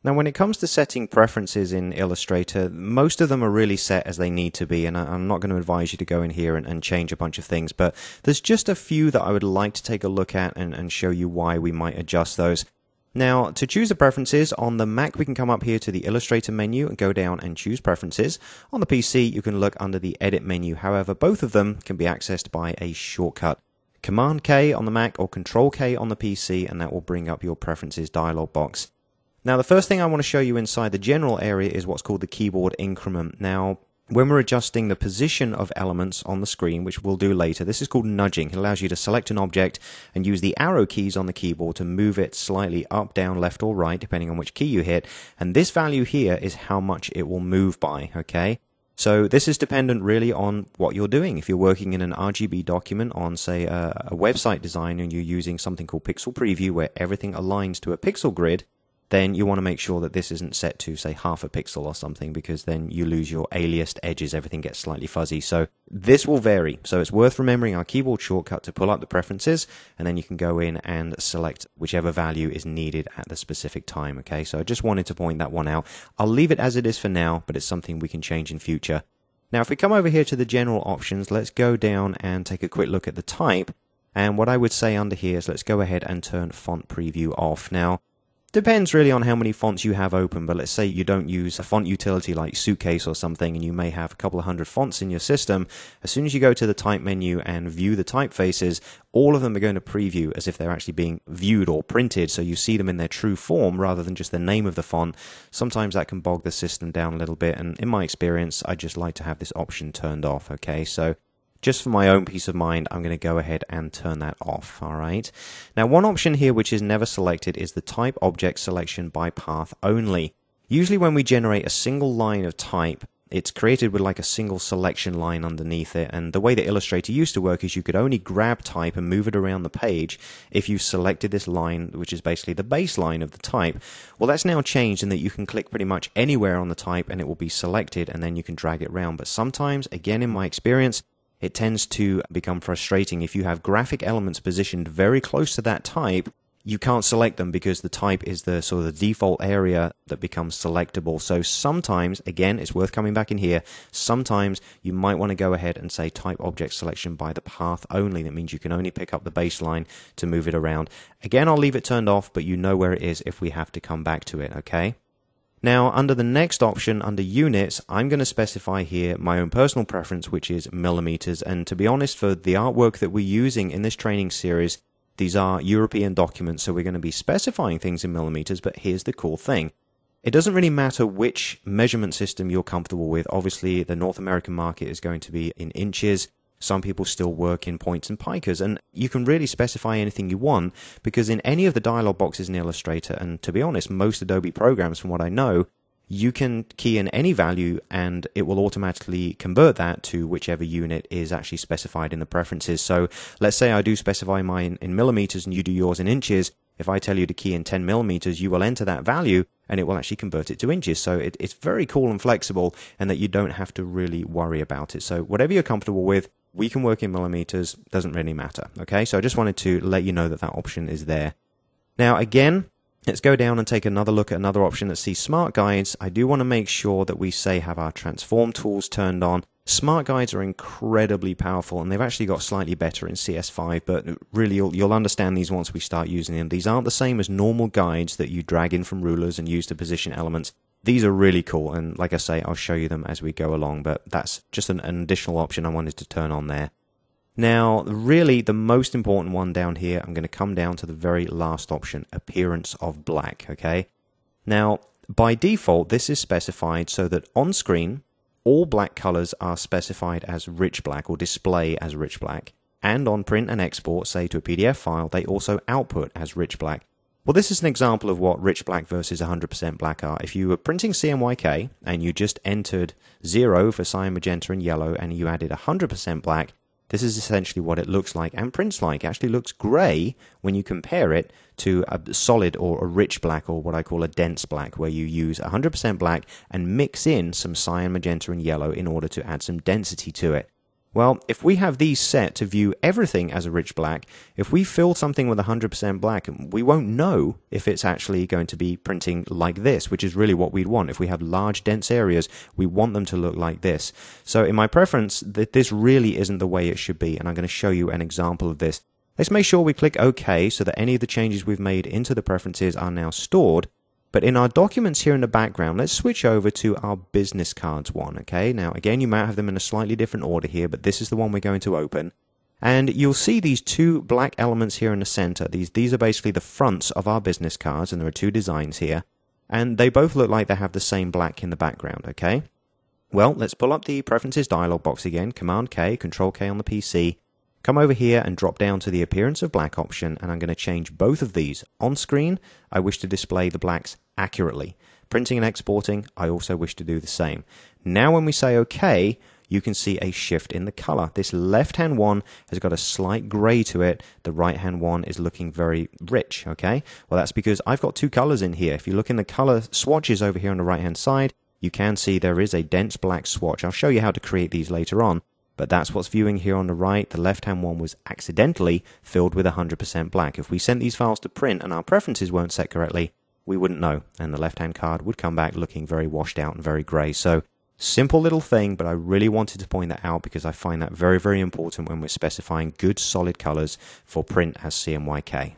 Now, when it comes to setting preferences in Illustrator, most of them are really set as they need to be, and I'm not going to advise you to go in here and change a bunch of things, but there's just a few that I would like to take a look at and show you why we might adjust those. Now, to choose the preferences, on the Mac we can come up here to the Illustrator menu and go down and choose preferences. On the PC you can look under the Edit menu, however both of them can be accessed by a shortcut. Command K on the Mac or Control K on the PC, and that will bring up your preferences dialog box. Now, the first thing I want to show you inside the general area is what's called the keyboard increment. Now, when we're adjusting the position of elements on the screen, which we'll do later, this is called nudging. It allows you to select an object and use the arrow keys on the keyboard to move it slightly up, down, left, or right, depending on which key you hit. And this value here is how much it will move by, okay? So this is dependent really on what you're doing. If you're working in an RGB document on, say, a website design and you're using something called Pixel Preview where everything aligns to a pixel grid, then you want to make sure that this isn't set to, say, half a pixel or something, because then you lose your aliased edges, everything gets slightly fuzzy. So this will vary. So it's worth remembering our keyboard shortcut to pull up the preferences, and then you can go in and select whichever value is needed at the specific time, okay? So I just wanted to point that one out. I'll leave it as it is for now, but it's something we can change in future. Now, if we come over here to the general options, let's go down and take a quick look at the type. And what I would say under here is let's go ahead and turn font preview off. Now, depends really on how many fonts you have open, but let's say you don't use a font utility like Suitcase or something, and you may have a couple of hundred fonts in your system. As soon as you go to the type menu and view the typefaces, all of them are going to preview as if they're actually being viewed or printed, so you see them in their true form rather than just the name of the font. Sometimes that can bog the system down a little bit, and in my experience, I just like to have this option turned off, okay? So just for my own peace of mind, I'm going to go ahead and turn that off, all right? Now, one option here which is never selected is the type object selection by path only. Usually when we generate a single line of type, it's created with like a single selection line underneath it, and the way that Illustrator used to work is you could only grab type and move it around the page if you selected this line, which is basically the baseline of the type. Well, that's now changed in that you can click pretty much anywhere on the type and it will be selected, and then you can drag it around. But sometimes, again in my experience, it tends to become frustrating. If you have graphic elements positioned very close to that type, you can't select them because the type is the sort of the default area that becomes selectable. So sometimes, again, it's worth coming back in here, sometimes you might want to go ahead and say type object selection by the path only. That means you can only pick up the baseline to move it around. Again, I'll leave it turned off, but you know where it is if we have to come back to it, okay? Now, under the next option, under units, I'm going to specify here my own personal preference, which is millimeters. And to be honest, for the artwork that we're using in this training series, these are European documents, so we're going to be specifying things in millimeters, but here's the cool thing. It doesn't really matter which measurement system you're comfortable with. Obviously, the North American market is going to be in inches. Some people still work in points and picas, and you can really specify anything you want, because in any of the dialog boxes in Illustrator, and to be honest, most Adobe programs from what I know, you can key in any value and it will automatically convert that to whichever unit is actually specified in the preferences. So let's say I do specify mine in millimeters and you do yours in inches. If I tell you to key in 10 millimeters, you will enter that value and it will actually convert it to inches. So it's very cool and flexible, and that you don't have to really worry about it. So whatever you're comfortable with, we can work in millimeters, doesn't really matter. Okay, so I just wanted to let you know that that option is there. Now again, let's go down and take another look at another option that sees Smart Guides. I do want to make sure that we have our transform tools turned on. Smart Guides are incredibly powerful, and they've actually got slightly better in CS5, but really you'll understand these once we start using them. These aren't the same as normal guides that you drag in from rulers and use to position elements. These are really cool, and like I say, I'll show you them as we go along, but that's just an additional option I wanted to turn on there. Now, really, the most important one down here, I'm going to come down to the very last option, appearance of black, okay? Now, by default, this is specified so that on screen, all black colors are specified as rich black or display as rich black, and on print and export, say to a PDF file, they also output as rich black. Well, this is an example of what rich black versus 100% black are. If you were printing CMYK and you just entered 0 for cyan, magenta, and yellow, and you added 100% black, this is essentially what it looks like and prints like. It actually looks gray when you compare it to a solid or a rich black, or what I call a dense black, where you use 100% black and mix in some cyan, magenta, and yellow in order to add some density to it. Well, if we have these set to view everything as a rich black, if we fill something with 100% black, we won't know if it's actually going to be printing like this, which is really what we'd want. If we have large, dense areas, we want them to look like this. So in my preference, this really isn't the way it should be, and I'm going to show you an example of this. Let's make sure we click OK so that any of the changes we've made into the preferences are now stored. But in our documents here in the background, let's switch over to our business cards one, okay? Now, again, you might have them in a slightly different order here, but this is the one we're going to open. And you'll see these two black elements here in the center. These are basically the fronts of our business cards, and there are two designs here. And they both look like they have the same black in the background, okay? Well, let's pull up the Preferences dialog box again, Command-K, Control-K on the PC. Come over here and drop down to the Appearance of Black option, and I'm going to change both of these. On screen, I wish to display the blacks accurately. Printing and exporting, I also wish to do the same. Now when we say OK, you can see a shift in the color. This left-hand one has got a slight gray to it. The right-hand one is looking very rich, okay? Well, that's because I've got two colors in here. If you look in the color swatches over here on the right-hand side, you can see there is a dense black swatch. I'll show you how to create these later on. But that's what's viewing here on the right. The left-hand one was accidentally filled with 100% black. If we sent these files to print and our preferences weren't set correctly, we wouldn't know. And the left-hand card would come back looking very washed out and very gray. So, simple little thing, but I really wanted to point that out because I find that very, very important when we're specifying good, solid colors for print as CMYK.